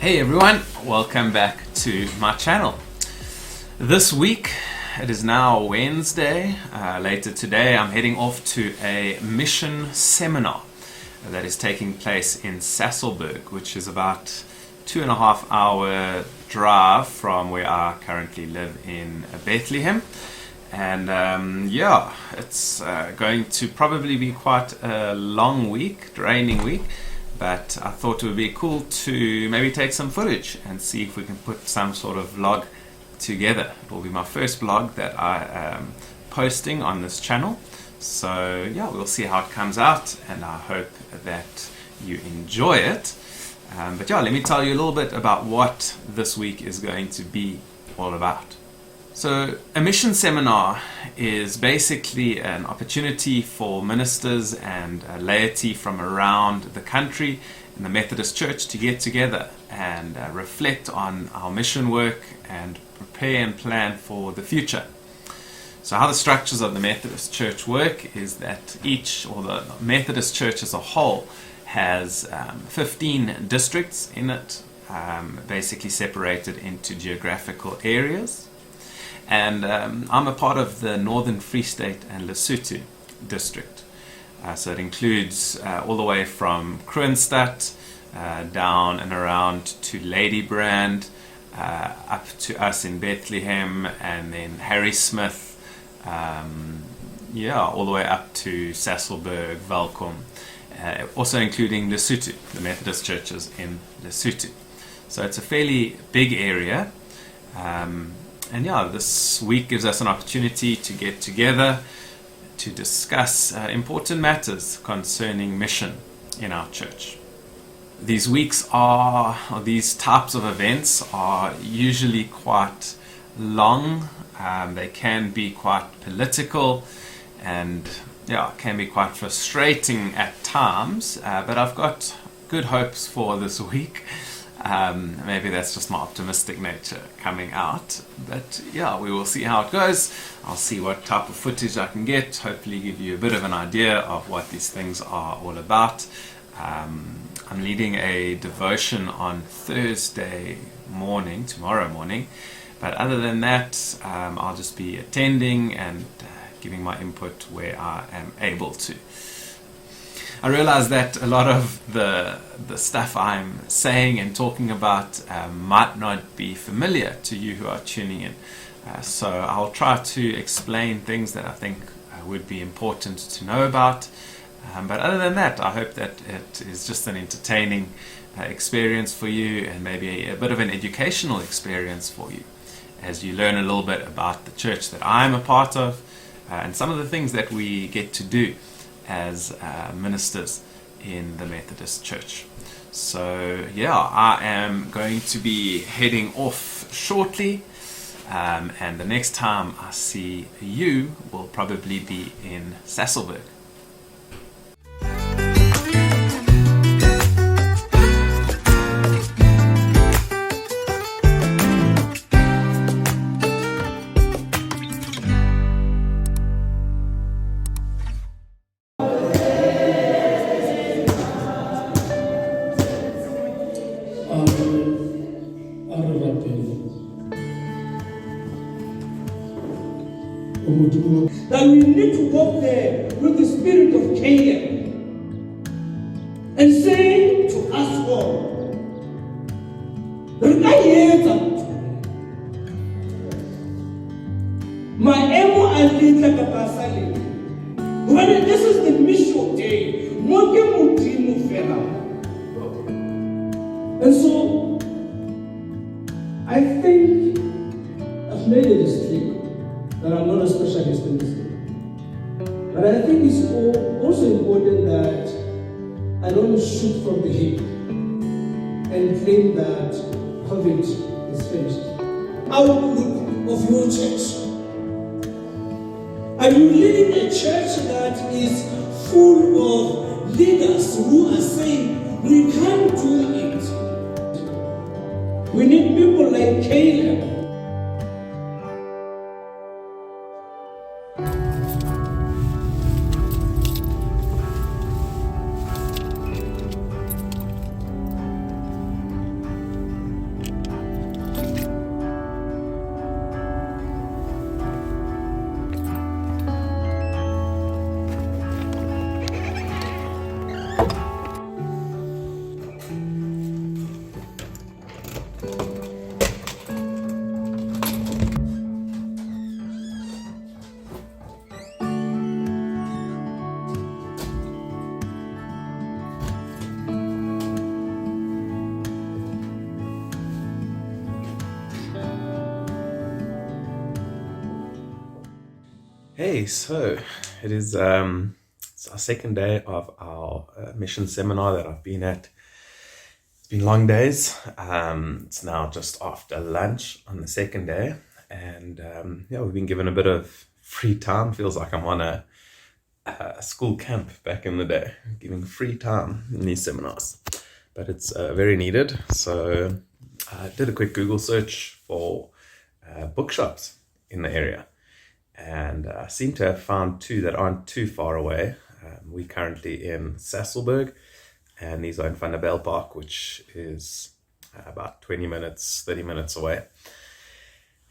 Hey everyone, welcome back to my channel. This week, it is now Wednesday. Later today I'm heading off to a mission seminar that is taking place in Sasolburg, which is about 2.5 hour drive from where I currently live in Bethlehem. And it's going to probably be quite a long week, draining week. But I thought it would be cool to maybe take some footage and see if we can put some sort of vlog together. It will be my first vlog that I am posting on this channel. So yeah, we'll see how it comes out, and I hope that you enjoy it. But yeah, let me tell you a little bit about what this week is going to be all about. So a mission seminar is basically an opportunity for ministers and laity from around the country in the Methodist Church to get together and reflect on our mission work and prepare and plan for the future. So how the structures of the Methodist Church work is that each, or the Methodist Church as a whole, has 15 districts in it, basically separated into geographical areas. And I'm a part of the Northern Free State and Lesotho district. So it includes all the way from Kroonstad down and around to Ladybrand, up to us in Bethlehem, and then Harrismith, all the way up to Sasolburg, Welkom, also including Lesotho, the Methodist churches in Lesotho. So it's a fairly big area. And this week gives us an opportunity to get together to discuss important matters concerning mission in our church. These weeks these types of events are usually quite long. They can be quite political and can be quite frustrating at times. But I've got good hopes for this week. Maybe that's just my optimistic nature coming out, but we will see how it goes. I'll see what type of footage I can get, hopefully give you a bit of an idea of what these things are all about. I'm leading a devotion on Thursday morning, tomorrow morning, but other than that, I'll just be attending and giving my input where I am able to. I realize that a lot of the stuff I'm saying and talking about might not be familiar to you who are tuning in. So I'll try to explain things that I think would be important to know about. But other than that, I hope that it is just an entertaining experience for you, and maybe a bit of an educational experience for you as you learn a little bit about the church that I'm a part of and some of the things that we get to do as ministers in the Methodist Church. So I am going to be heading off shortly, and the next time I see you will probably be in Sasolburg. That we need to walk there with the spirit of Caleb and say to us all, when this is the mission day, and so I think I've made a mistake that I'm not a specialist in this. But I think it's also important that I don't shoot from the hip and claim that COVID is finished. Outlook of your church. Are you leading a church that is full of leaders who are saying, we can't do it? We need people like Caleb. Hey, so it is it's our second day of our mission seminar that I've been at. It's been long days. It's now just after lunch on the second day, and yeah, we've been given a bit of free time. Feels like I'm on a school camp back in the day, giving free time in these seminars, but it's very needed. So I did a quick Google search for bookshops in the area, and I seem to have found two that aren't too far away. We're currently in Sasolburg, and these are in Van der Bijl Park, which is about 20 minutes, 30 minutes away.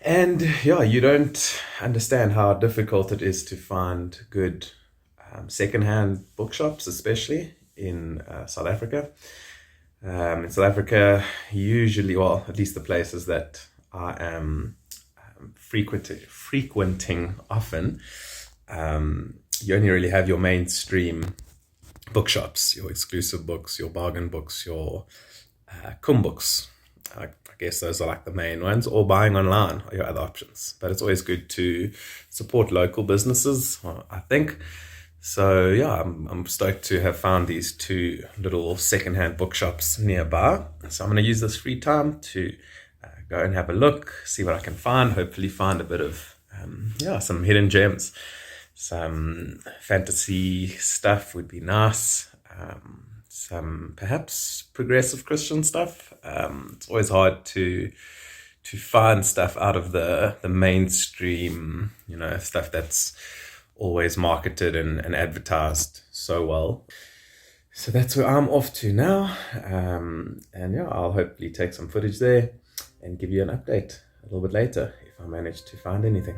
And yeah, you don't understand how difficult it is to find good secondhand bookshops, especially in South Africa. In South Africa, usually, well, at least the places that I am frequenting often, you only really have your mainstream bookshops, your exclusive books, your bargain books, your kum books. I guess those are like the main ones, or buying online are your other options. But it's always good to support local businesses, I think. So yeah, I'm stoked to have found these two little secondhand bookshops nearby. So I'm going to use this free time to go and have a look, see what I can find, hopefully find a bit of, some hidden gems. Some fantasy stuff would be nice. Some perhaps progressive Christian stuff. It's always hard to find stuff out of the mainstream, stuff that's always marketed and advertised so well. So that's where I'm off to now. And yeah, I'll hopefully take some footage there and give you an update a little bit later if I manage to find anything.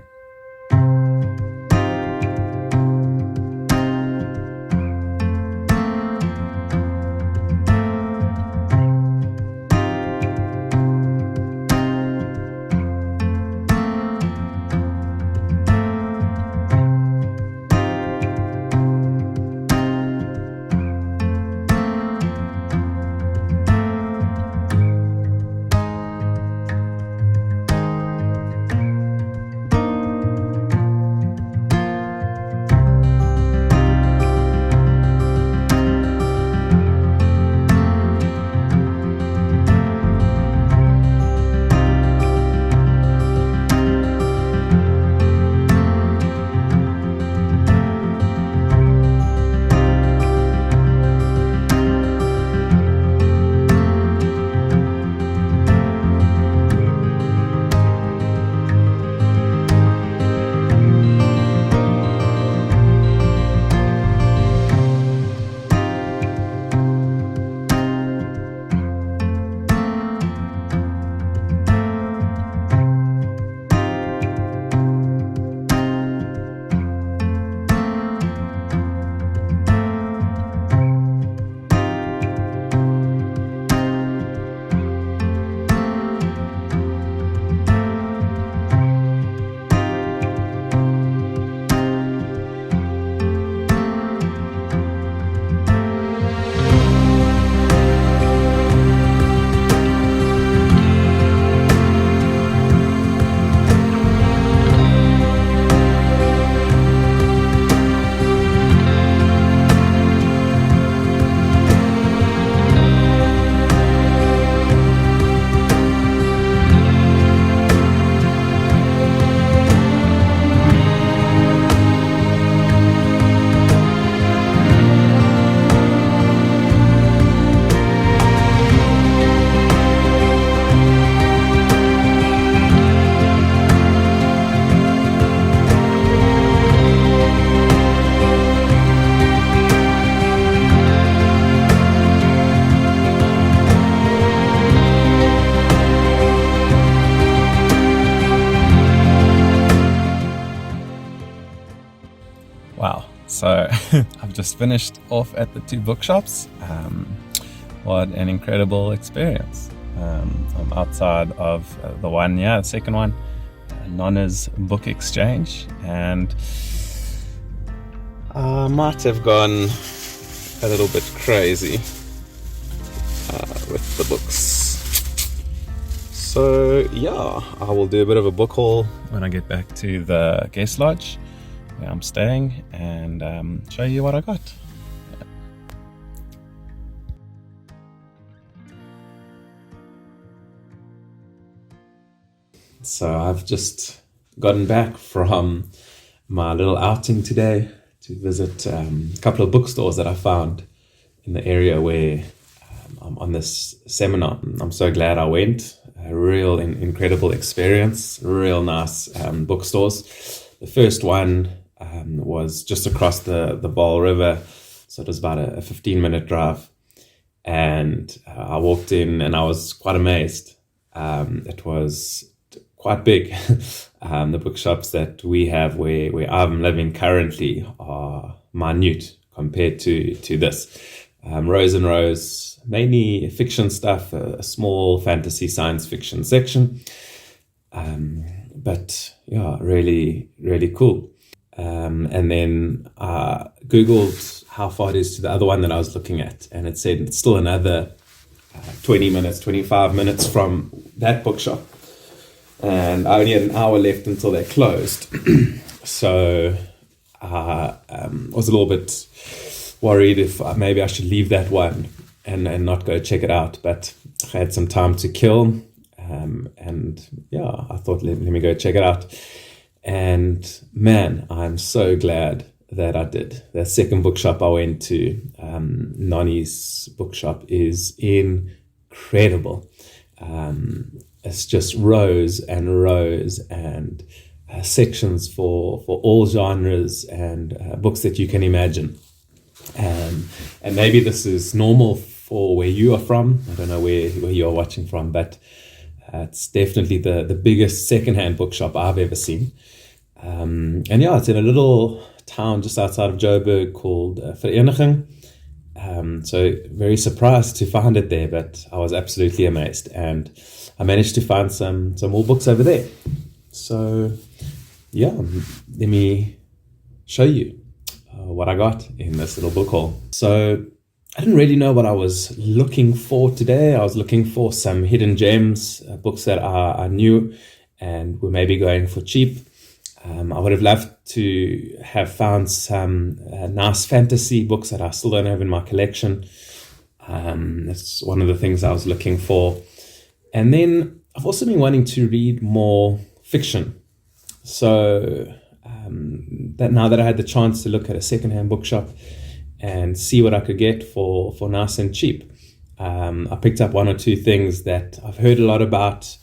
Wow. So I've just finished off at the two bookshops. What an incredible experience. I'm outside of the second one, Nonna's Book Exchange, and I might have gone a little bit crazy with the books. So yeah, I will do a bit of a book haul when I get back to the guest lodge. where I'm staying and show you what I got. So I've just gotten back from my little outing today to visit a couple of bookstores that I found in the area where I'm on this seminar. I'm so glad I went. A real incredible experience, real nice bookstores. The first one was just across the Vaal River, so it was about a 15-minute drive. And I walked in and I was quite amazed. It was quite big. The bookshops that we have where I'm living currently are minute compared to this. Rows and rows, mainly fiction stuff, a small fantasy science fiction section. But yeah, really, really cool. And then I Googled how far it is to the other one that I was looking at, and it said it's still another 20 minutes, 25 minutes from that bookshop. And I only had an hour left until they closed. So I was a little bit worried if maybe I should leave that one and not go check it out. But I had some time to kill. And yeah, I thought, let me go check it out. And man, I'm so glad that I did. The second bookshop I went to, Nani's bookshop, is incredible. It's just rows and rows and sections for all genres and books that you can imagine. And maybe this is normal for where you are from. I don't know where you are watching from, but it's definitely the biggest secondhand bookshop I've ever seen. And yeah, it's in a little town just outside of Joburg called Vereniging. So very surprised to find it there, but I was absolutely amazed. And I managed to find some more books over there. So yeah, let me show you what I got in this little book haul. So I didn't really know what I was looking for today. I was looking for some hidden gems, books that I knew and were maybe going for cheap. I would have loved to have found some nice fantasy books that I still don't have in my collection. That's one of the things I was looking for. And then I've also been wanting to read more fiction. So that now that I had the chance to look at a secondhand bookshop and see what I could get for nice and cheap, I picked up one or two things that I've heard a lot about,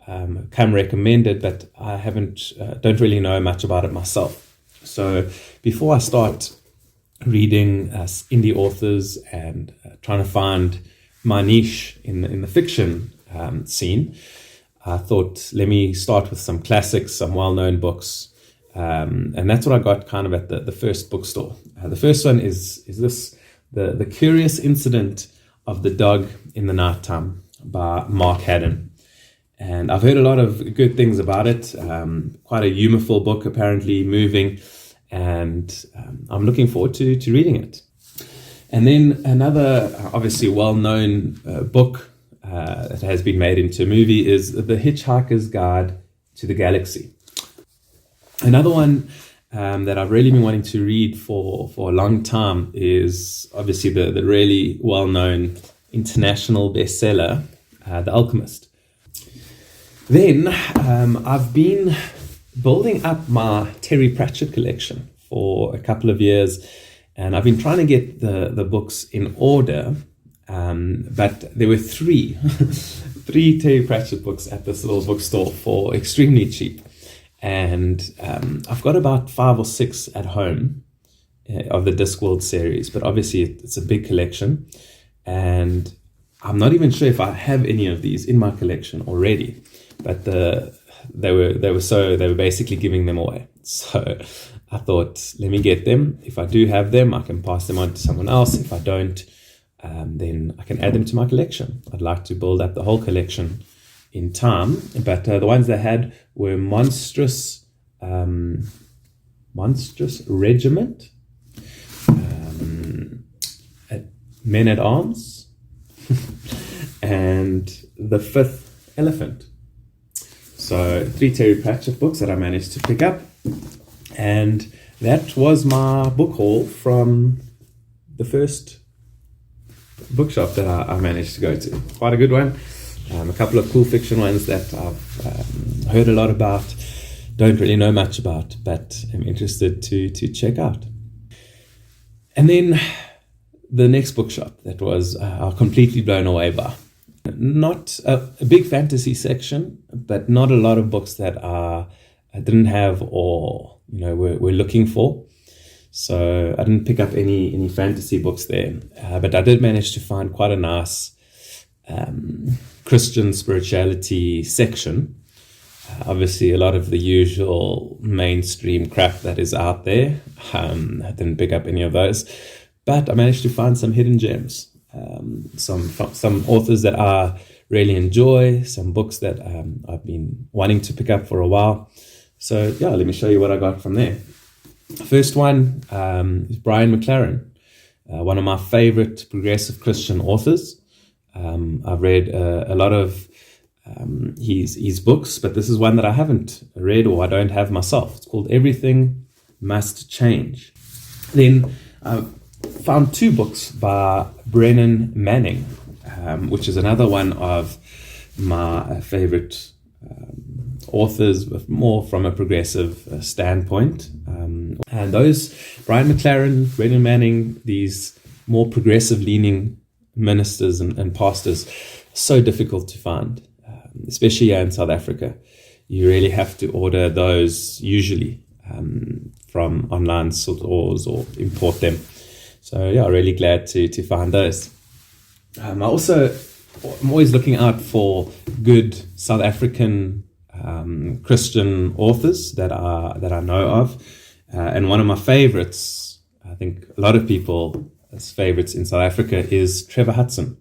come recommended, but I don't really know much about it myself. So before I start reading indie authors and trying to find my niche in the fiction scene, I thought, let me start with some classics, some well-known books. And that's what I got kind of at the first bookstore. The first one is this, the Curious Incident of the Dog in the Nighttime by Mark Haddon. And I've heard a lot of good things about it. Quite a humorful book, apparently moving. And I'm looking forward to reading it. And then another, obviously well-known book that has been made into a movie is The Hitchhiker's Guide to the Galaxy. Another one that I've really been wanting to read for a long time is obviously the really well-known international bestseller, The Alchemist. Then I've been building up my Terry Pratchett collection for a couple of years, and I've been trying to get the books in order, but there were three Terry Pratchett books at this little bookstore for extremely cheap. And I've got about 5 or 6 at home of the Discworld series, but obviously it's a big collection, and I'm not even sure if I have any of these in my collection already. But they were basically giving them away. So I thought, let me get them. If I do have them, I can pass them on to someone else. If I don't, then I can add them to my collection. I'd like to build up the whole collection in time. But the ones they had were Monstrous Regiment, Men at Arms, and The Fifth Elephant. So 3 Terry Pratchett books that I managed to pick up. And that was my book haul from the first bookshop that I managed to go to. Quite a good one. A couple of cool fiction ones that I've heard a lot about, don't really know much about, but am interested to check out. And then the next bookshop that was completely blown away by. Not a big fantasy section, but not a lot of books that I didn't have or were looking for. So I didn't pick up any fantasy books there, but I did manage to find quite a nice Christian spirituality section. Obviously, a lot of the usual mainstream crap that is out there. I didn't pick up any of those, but I managed to find some hidden gems. Some authors that I really enjoy, some books that I've been wanting to pick up for a while. So yeah, let me show you what I got from there. First one is Brian McLaren, one of my favorite progressive Christian authors. I've read a lot of his books, but this is one that I haven't read or I don't have myself. It's called Everything Must Change. Then found two books by Brennan Manning, which is another one of my favorite authors, but more from a progressive standpoint. And those, Brian McLaren, Brennan Manning, these more progressive leaning ministers and pastors, so difficult to find, especially here in South Africa. You really have to order those usually from online stores or import them. So yeah, really glad to find those. I'm always looking out for good South African Christian authors that I know of. And one of my favorites, I think a lot of people's favorites in South Africa, is Trevor Hudson.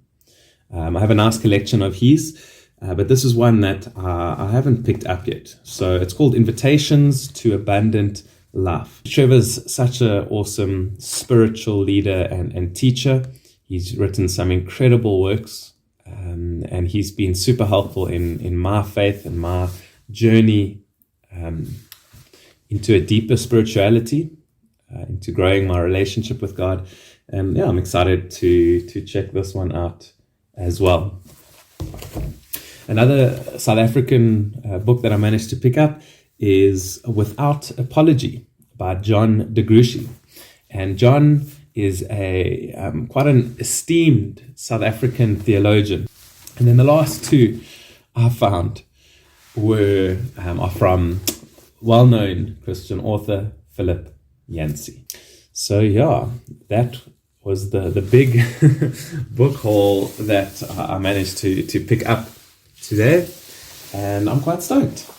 I have a nice collection of his, but this is one that I haven't picked up yet. So it's called Invitations to Abundant Life. Trevor's such an awesome spiritual leader and teacher. He's written some incredible works, and he's been super helpful in my faith and my journey into a deeper spirituality, into growing my relationship with God. And yeah, I'm excited to check this one out as well. Another South African book that I managed to pick up is Without Apology by John de Gruchy. And John is quite an esteemed South African theologian. And then the last two I found are from well-known Christian author Philip Yancey. So yeah, that was the big book haul that I managed to pick up today, and I'm quite stoked.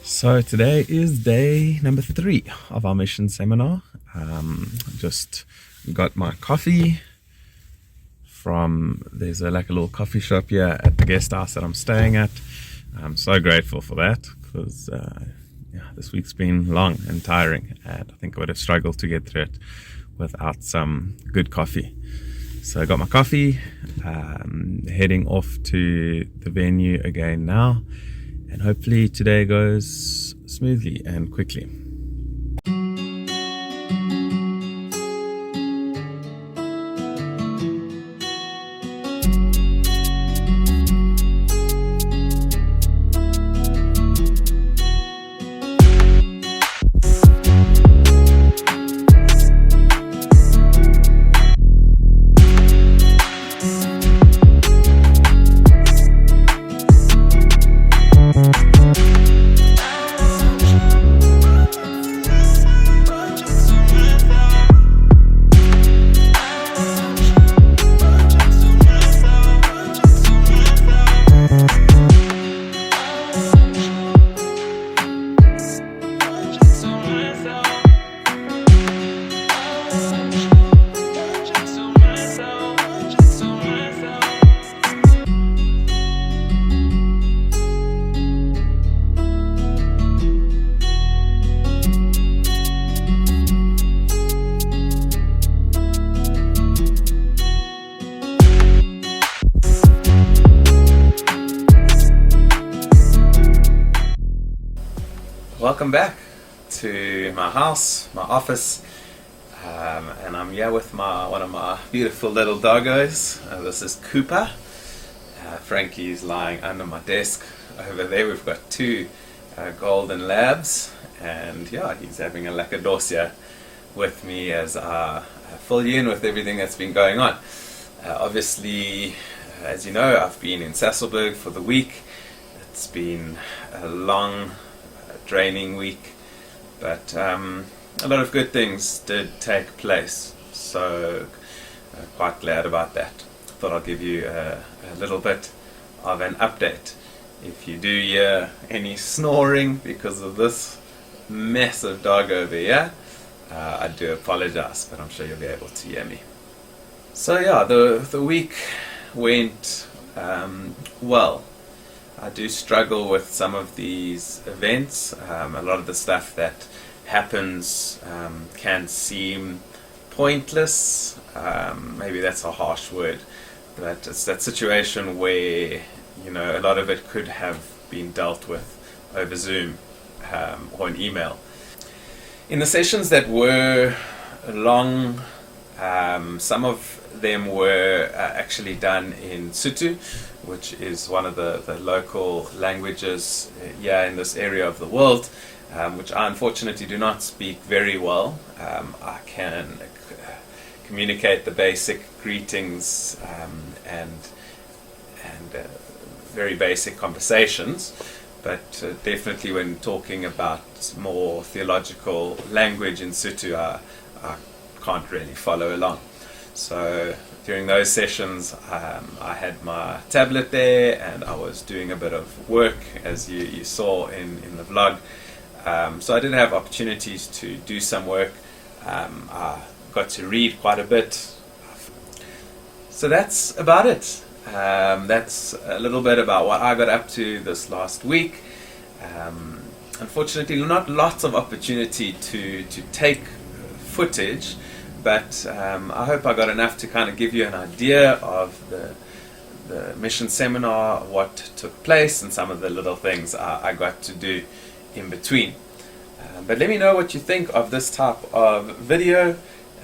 So today is day number 3 of our mission seminar. Just got my coffee there's a little coffee shop here at the guest house that I'm staying at. I'm so grateful for that because this week's been long and tiring, and I think I would have struggled to get through it without some good coffee. So I got my coffee, heading off to the venue again now, and hopefully today goes smoothly and quickly. Welcome back to my house, my office, and I'm here with one of my beautiful little doggos. This is Cooper. Frankie's lying under my desk over there. We've got two golden labs, and yeah, he's having a lacadorsia with me as I fill you in with everything that's been going on. Obviously, as you know, I've been in Sasolburg for the week. It's been a long draining week, but a lot of good things did take place, so quite glad about that. Thought I'll give you a little bit of an update. If you do hear any snoring because of this massive dog over here, I do apologize, but I'm sure you'll be able to hear me. So yeah, the week went well. I do struggle with some of these events. A lot of the stuff that happens can seem pointless. Maybe that's a harsh word, but it's that situation where, you know, a lot of it could have been dealt with over Zoom or an email. In the sessions that were long, some of them were actually done in Sotho, which is one of the local languages here in this area of the world, which I unfortunately do not speak very well. I can communicate the basic greetings and very basic conversations, but definitely when talking about more theological language in Sotho, I can't really follow along. So during those sessions, I had my tablet there and I was doing a bit of work, as you saw in the vlog. So I did have opportunities to do some work. I got to read quite a bit. So that's about it. That's a little bit about what I got up to this last week. Unfortunately, not lots of opportunity to take footage, but I hope I got enough to kind of give you an idea of the mission seminar, what took place, and some of the little things I got to do in between. But let me know what you think of this type of video.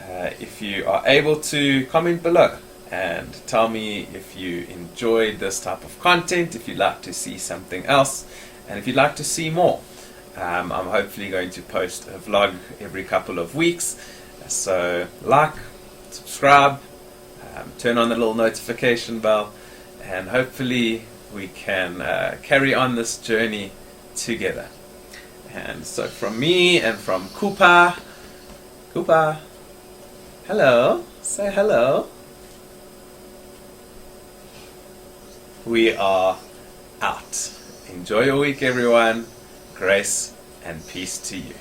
If you are able to, comment below and tell me if you enjoyed this type of content, if you'd like to see something else, and if you'd like to see more. I'm hopefully going to post a vlog every couple of weeks. So like, subscribe, turn on the little notification bell, and hopefully we can carry on this journey together. And so from me and from Cooper, hello, say hello. We are out. Enjoy your week, everyone. Grace and peace to you.